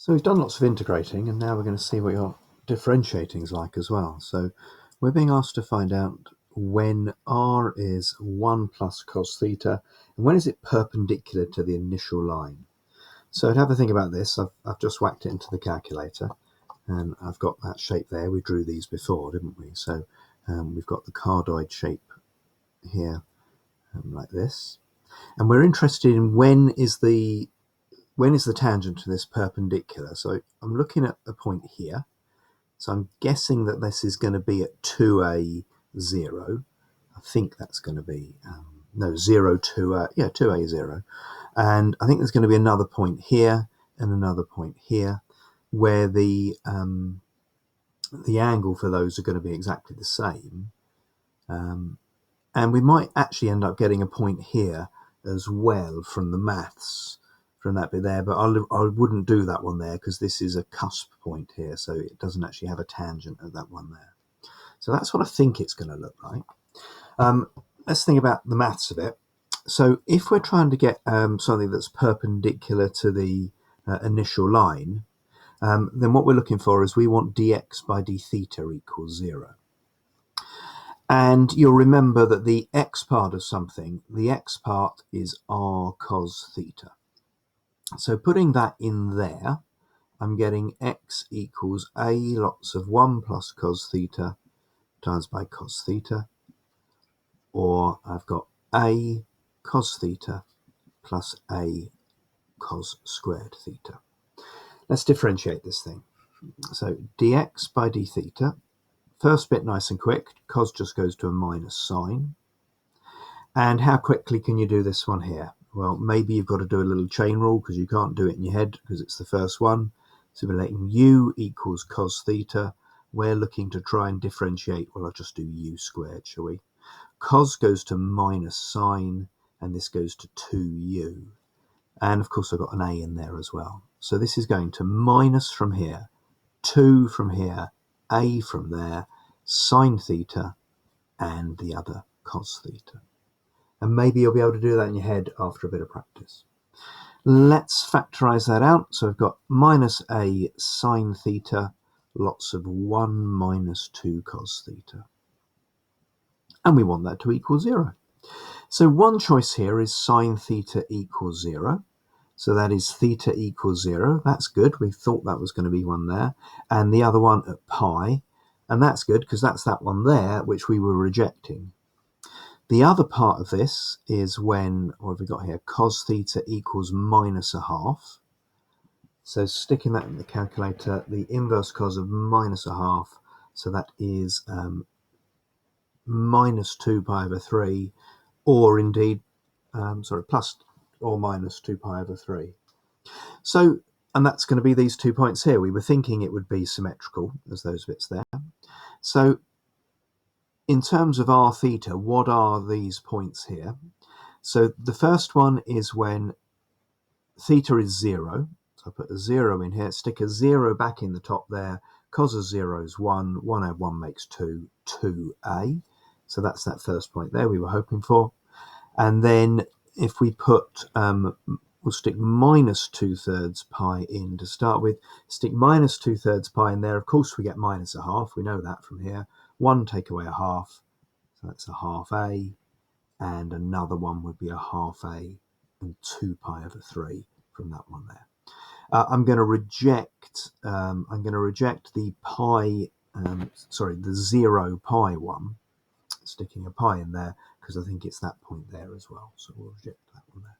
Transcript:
So we've done lots of integrating, and now we're going to see what your differentiating is like as well. So we're being asked to find out when r is 1 plus cos theta, and when is it perpendicular to the initial line. So to have a think about this, I've just whacked it into the calculator, and I've got that shape there. We drew these before, didn't we? So we've got the cardioid shape here, like this. And we're interested in when is the tangent to this perpendicular. So I'm looking at a point here. So I'm guessing that this is going to be at 2a 0. I think that's going to be, 0 to, 2a 0. And I think there's going to be another point here and another point here where the angle for those are going to be exactly the same. And we might actually end up getting a point here as well from the maths, from that bit there, but I wouldn't do that one there because this is a cusp point here, so it doesn't actually have a tangent at that one there. So that's what I think it's going to look like. Let's think about the maths a bit. So if we're trying to get something that's perpendicular to the initial line, then what we're looking for is we want dx by d theta equals 0. And you'll remember that the x part of something, the x part is r cos theta. So putting that in there, I'm getting x equals a lots of 1 plus cos theta times by cos theta, or I've got a cos theta plus a cos squared theta. Let's differentiate this thing. So dx by d theta, first bit nice and quick, cos just goes to a minus sign. And how quickly can you do this one here? Well, maybe you've got to do a little chain rule because you can't do it in your head because it's the first one. So we're letting u equals cos theta. We're looking to try and differentiate. Well, I'll just do u squared, shall we? Cos goes to minus sine, and this goes to 2u. And of course, I've got an a in there as well. So this is going to minus from here, 2 from here, a from there, sine theta, and the other cos theta. And maybe you'll be able to do that in your head after a bit of practice. Let's factorize that out. So I've got minus a sine theta, lots of 1 minus 2 cos theta. And we want that to equal 0. So one choice here is sine theta equals 0. So that is theta equals 0. That's good. We thought that was going to be one there. And the other one at pi. And that's good because that's that one there, which we were rejecting. The other part of this is when, what have we got here? Cos theta equals minus a half. So sticking that in the calculator, the inverse cos of minus a half. So that is minus 2 pi over 3, or indeed, plus or minus 2 pi over 3. So, and that's going to be these 2 points here. We were thinking it would be symmetrical as those bits there. So in terms of r theta, what are these points here? So the first one is when theta is 0. So I put a 0 in here, stick a 0 back in the top there. Cos of 0 is 1. 1 add 1 makes 2, 2a. So that's that first point there we were hoping for. And then if we put, we'll stick minus 2/3 pi in to start with. Stick minus 2/3 pi in there. Of course, we get minus a half. We know that from here. 1 take away a half. So that's a half a. And another one would be a half a and 2 pi over 3 from that one there. I'm going to reject the pi, the 0 pi one, sticking a pi in there because I think it's that point there as well. So we'll reject that one there.